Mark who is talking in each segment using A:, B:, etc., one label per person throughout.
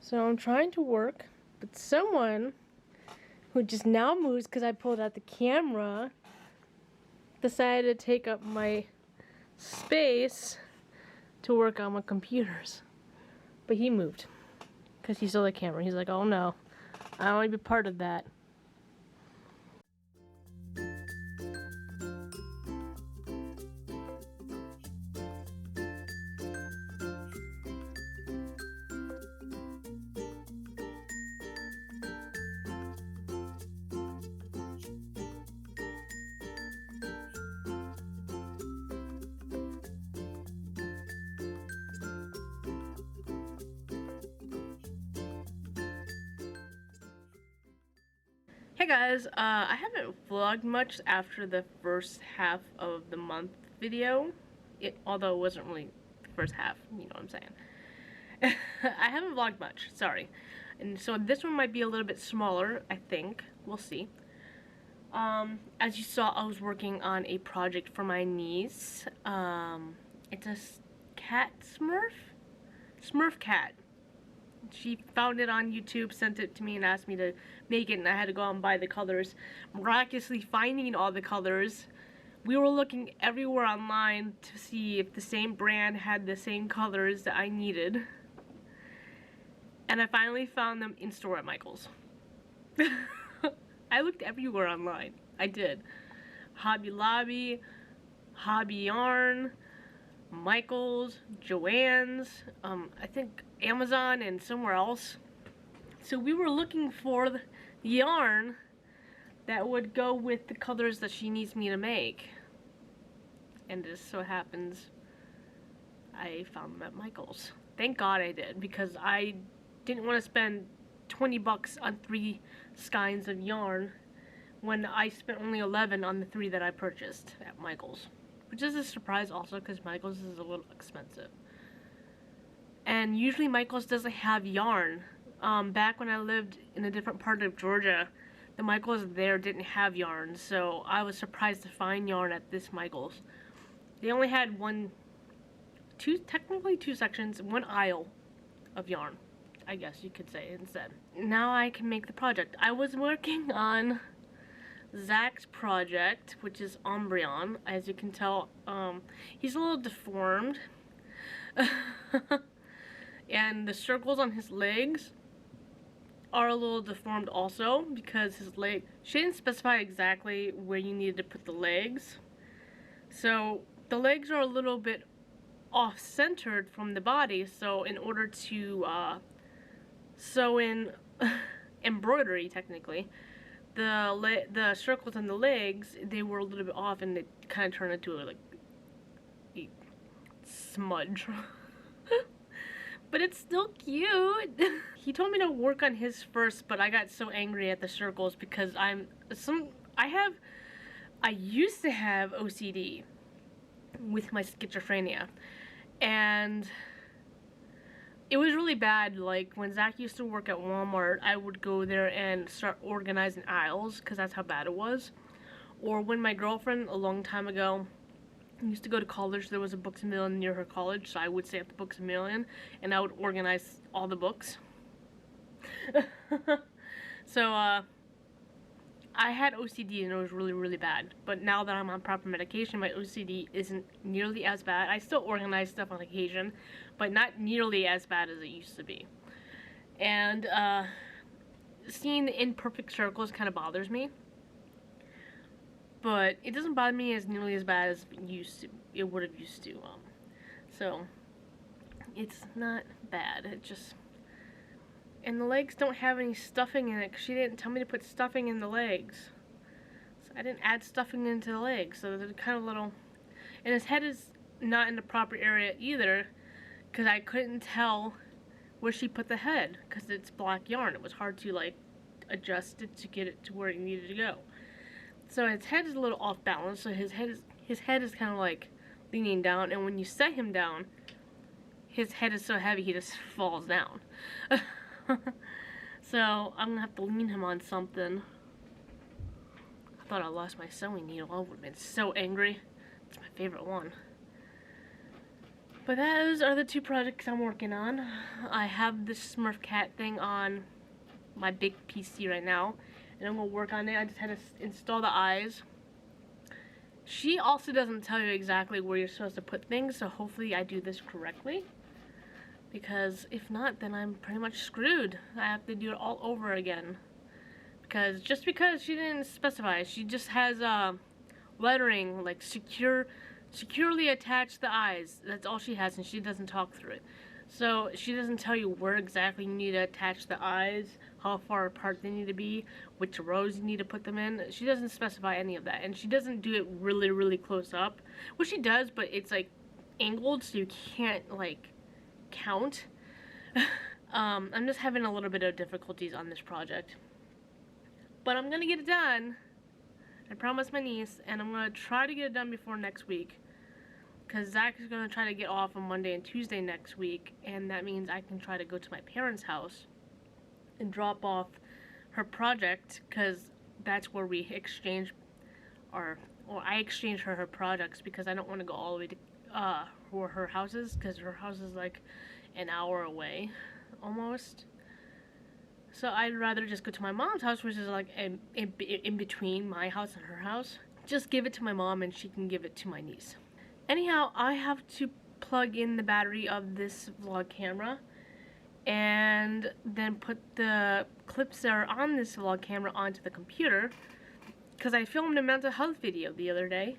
A: So I'm trying to work, but someone who just now moves because I pulled out the camera decided to take up my space to work on my computers. But he moved because he saw the camera. He's like, oh no, I don't want to be part of that. Hey guys, I haven't vlogged much after the first half of the month video, although it wasn't really the first half, you know what I'm saying. I haven't vlogged much, sorry. And so this one might be a little bit smaller, I think. We'll see. As you saw, I was working on a project for my niece. It's a cat Smurf cat. She found it on YouTube, sent it to me, and asked me to make it, and I had to go out and buy the colors. Miraculously finding all the colors. We were looking everywhere online to see if the same brand had the same colors that I needed. And I finally found them in store at Michael's. I looked everywhere online. I did. Hobby Lobby, Hobby Yarn, Michael's, Joann's, I think Amazon and somewhere else. So we were looking for the yarn that would go with the colors that she needs me to make. And it just so happens I found them at Michael's. Thank God I did, because I didn't want to spend 20 bucks on 3 skeins of yarn when I spent only 11 on the 3 that I purchased at Michael's. Which is a surprise also, because Michael's is a little expensive. And usually Michael's doesn't have yarn. Back when I lived in a different part of Georgia, the Michael's there didn't have yarn. So I was surprised to find yarn at this Michael's. They only had technically two sections, one aisle of yarn, I guess you could say instead. Now I can make the project. I was working on Zach's project, which is Umbreon. As you can tell, he's a little deformed. And the circles on his legs are a little deformed also, because his leg, she didn't specify exactly where you needed to put the legs. So the legs are a little bit off-centered from the body, so in order to sew in embroidery, technically, the circles on the legs, they were a little bit off, and it kind of turned into like a smudge. But it's still cute. He told me to work on his first, but I got so angry at the circles because I used to have OCD with my schizophrenia, and it was really bad. Like when Zach used to work at Walmart, I would go there and start organizing aisles because that's how bad it was. Or when my girlfriend a long time ago used to go to college, there was a Books A Million near her college, so I would stay at the Books A Million and I would organize all the books. So I had OCD and it was really, really bad. But now that I'm on proper medication, my OCD isn't nearly as bad. I still organize stuff on occasion, but not nearly as bad as it used to be. And seeing the imperfect circles kind of bothers me. But it doesn't bother me as nearly as bad as it would have used to. So it's not bad. It just, and the legs don't have any stuffing in it because she didn't tell me to put stuffing in the legs. So I didn't add stuffing into the legs, so they're kind of little. And his head is not in the proper area either, because I couldn't tell where she put the head because it's black yarn. It was hard to like adjust it to get it to where it needed to go. So his head is a little off balance, so his head is kind of like leaning down, and when you set him down, his head is so heavy he just falls down. So I'm gonna have to lean him on something. I thought I lost my sewing needle. I would have been so angry. It's my favorite one. But those are the two projects I'm working on. I have this Smurf cat thing on my big PC right now, and I'm gonna work on it. I just had to install the eyes. She also doesn't tell you exactly where you're supposed to put things, so hopefully I do this correctly. Because if not, then I'm pretty much screwed. I have to do it all over again. Because just because she didn't specify, she just has lettering like securely attach the eyes. That's all she has, and she doesn't talk through it. So she doesn't tell you where exactly you need to attach the eyes, how far apart they need to be, which rows you need to put them in. She doesn't specify any of that, and she doesn't do it really close up. Well, she does, but it's like angled, so you can't like count. I'm just having a little bit of difficulties on this project, but I'm gonna get it done. I promised my niece, and I'm gonna try to get it done before next week, because Zach is gonna try to get off on Monday and Tuesday next week, and that means I can try to go to my parents' house and drop off her project, because that's where we exchange or I exchange her projects, because I don't want to go all the way to where her house is, because her house is like an hour away almost. So I'd rather just go to my mom's house, which is like in between my house and her house. Just give it to my mom and she can give it to my niece. Anyhow, I have to plug in the battery of this vlog camera and then put the clips that are on this vlog camera onto the computer, because I filmed a mental health video the other day,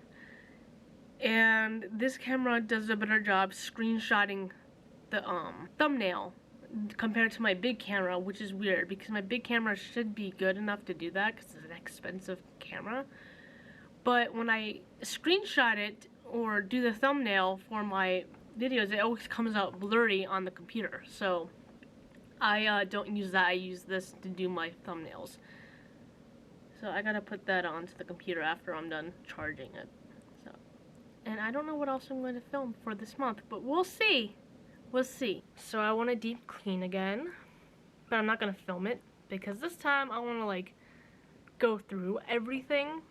A: and this camera does a better job screenshotting the thumbnail compared to my big camera, which is weird because my big camera should be good enough to do that because it's an expensive camera. But when I screenshot it or do the thumbnail for my videos, it always comes out blurry on the computer. So I don't use that. I use this to do my thumbnails. So I gotta put that onto the computer after I'm done charging it. So, and I don't know what else I'm going to film for this month, but we'll see. We'll see. So I want to deep clean again, but I'm not gonna film it because this time I want to like go through everything,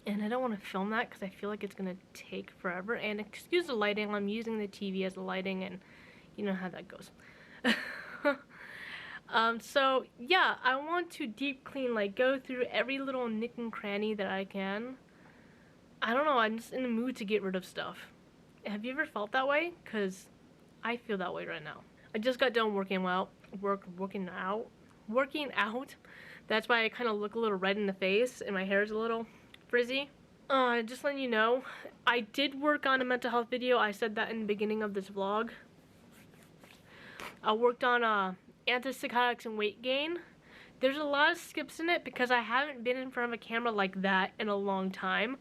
A: and I don't want to film that because I feel like it's gonna take forever. And excuse the lighting, I'm using the TV as the lighting, and you know how that goes. So yeah, I want to deep clean, like go through every little nick and cranny that I can. I don't know, I'm just in the mood to get rid of stuff. Have you ever felt that way? Because I feel that way right now. I just got done working out. That's why I kind of look a little red in the face and my hair is a little frizzy. Just letting you know, I did work on a mental health video. I said that in the beginning of this vlog. I worked on antipsychotics and weight gain. There's a lot of skips in it because I haven't been in front of a camera like that in a long time.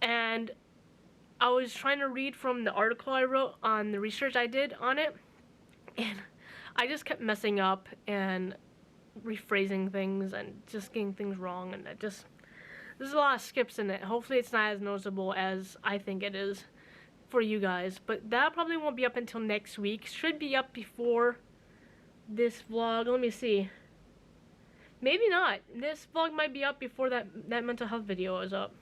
A: And I was trying to read from the article I wrote on the research I did on it, and I just kept messing up and rephrasing things and just getting things wrong, and there's a lot of skips in it. Hopefully it's not as noticeable as I think it is for you guys, but that probably won't be up until next week. Should be up before this vlog. Let me see. Maybe not. This vlog might be up before that mental health video is up,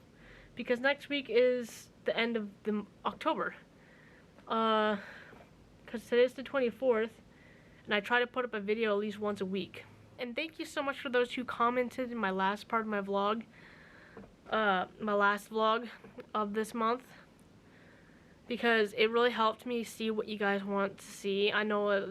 A: because next week is the end of the October. Because today's the 24th, and I try to put up a video at least once a week. And thank you so much for those who commented in my last part of my vlog, my last vlog of this month, because it really helped me see what you guys want to see. I know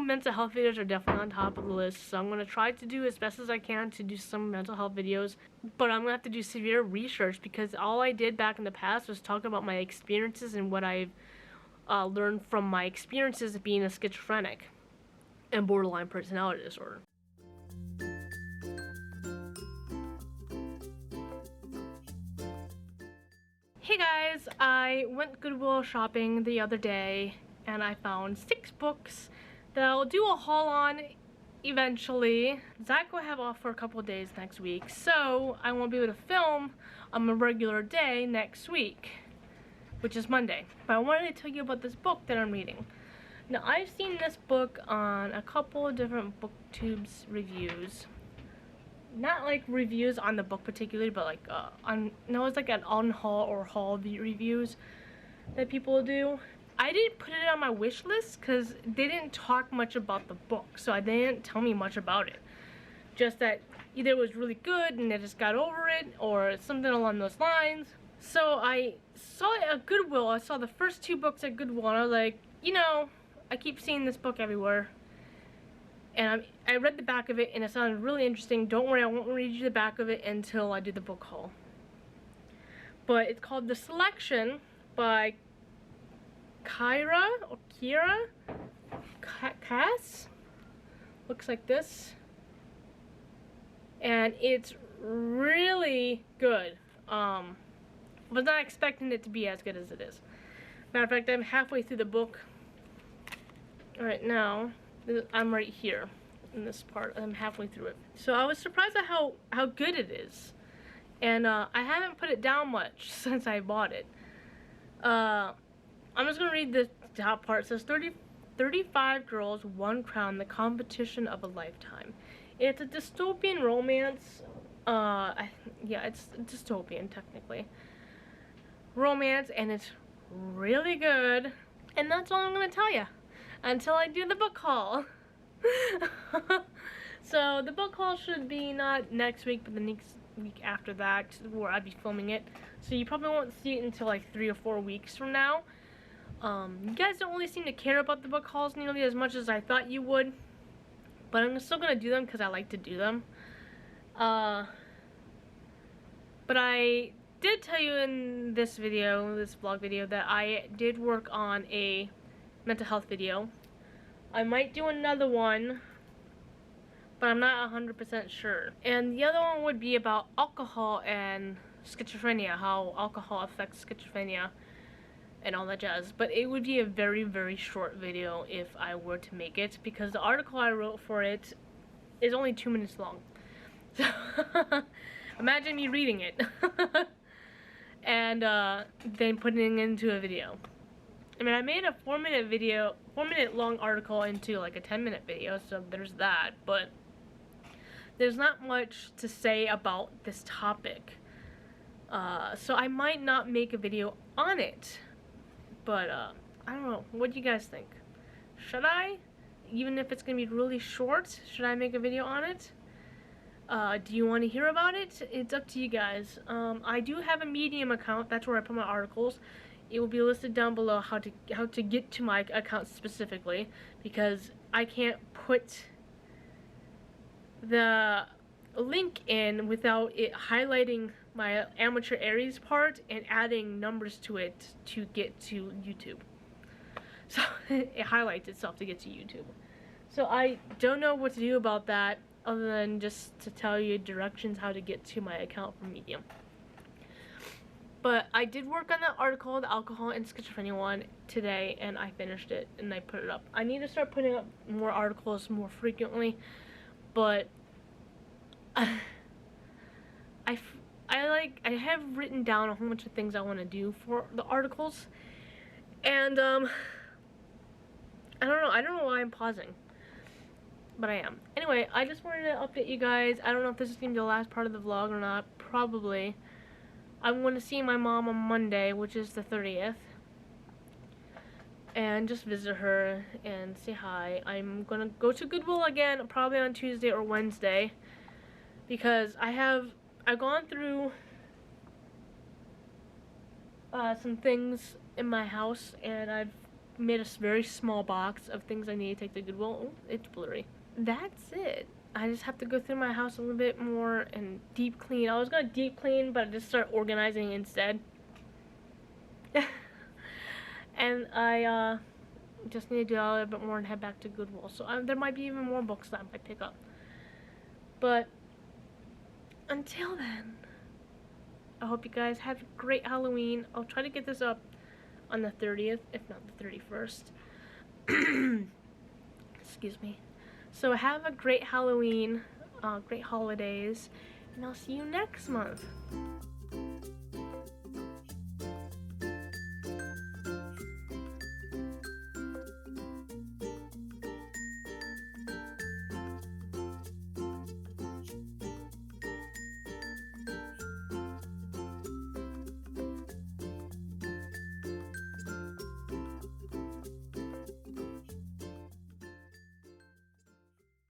A: mental health videos are definitely on top of the list, so I'm going to try to do as best as I can to do some mental health videos, but I'm going to have to do severe research because all I did back in the past was talk about my experiences and what I've learned from my experiences of being a schizophrenic and borderline personality disorder. Hey guys, I went Goodwill shopping the other day and I found 6 books that I'll do a haul on eventually. Zach will have off for a couple of days next week, so I won't be able to film on a regular day next week, which is Monday. But I wanted to tell you about this book that I'm reading. Now, I've seen this book on a couple of different booktubes reviews. Not like reviews on the book particularly, but like it's like an on haul or haul reviews. that people do. I didn't put it on my wish list because they didn't talk much about the book, so they didn't tell me much about it. Just that either it was really good and I just got over it, or something along those lines. So I saw it at Goodwill. I saw the first 2 books at Goodwill, and I was like, you know, I keep seeing this book everywhere. And I read the back of it, and it sounded really interesting. Don't worry, I won't read you the back of it until I do the book haul. But it's called The Selection by Kira Cass. Looks like this. And it's really good. Was not expecting it to be as good as it is. Matter of fact, I'm halfway through the book right now. I'm right here in this part. I'm halfway through it. So I was surprised at how good it is. And I haven't put it down much since I bought it. I'm just going to read the top part. It says 35 Girls, One Crown, the competition of a lifetime. It's a dystopian romance. Yeah, it's dystopian technically. Romance, and it's really good. And that's all I'm going to tell you until I do the book haul. So the book haul should be not next week, but the next week after that, where I'd be filming it. So you probably won't see it until like 3 or 4 weeks from now. You guys don't really seem to care about the book hauls nearly as much as I thought you would, but I'm still gonna do them because I like to do them. But I did tell you in this video, this vlog video, that I did work on a mental health video. I might do another one, but I'm not 100% sure. And the other one would be about alcohol and schizophrenia, how alcohol affects schizophrenia and all that jazz. But it would be a very, very short video if I were to make it, because the article I wrote for it is only 2 minutes long. So imagine me reading it and then putting it into a video. I mean, I made a 4-minute video, 4-minute long article into like a 10-minute video, so there's that, but there's not much to say about this topic. So I might not make a video on it, but I don't know. What do you guys think? Should I? Even if it's gonna be really short, should I make a video on it? Do you want to hear about it? It's up to you guys. I do have a Medium account. That's where I put my articles. It will be listed down below how to get to my account specifically, because I can't put the link in without it highlighting my amateur Aries part and adding numbers to it to get to YouTube. So it highlights itself to get to YouTube. So I don't know what to do about that other than just to tell you directions how to get to my account from Medium. But I did work on that article, the alcohol and schizophrenia one, today, and I finished it and I put it up. I need to start putting up more articles more frequently, but I have written down a whole bunch of things I want to do for the articles, and I don't know why I'm pausing, but I am. Anyway, I just wanted to update you guys. I don't know if this is going to be the last part of the vlog or not. Probably. I'm going to see my mom on Monday, which is the 30th, and just visit her and say hi. I'm going to go to Goodwill again, probably on Tuesday or Wednesday, because I've gone through some things in my house, and I've made a very small box of things I need to take to Goodwill. Oh, it's blurry. That's it. I just have to go through my house a little bit more and deep clean. I was gonna deep clean, but I just start organizing instead. And I just need to do a little bit more and head back to Goodwill. So there might be even more books that I might pick up. But until then, I hope you guys have a great Halloween. I'll try to get this up on the 30th, if not the 31st. Excuse me. So have a great Halloween, great holidays, and I'll see you next month.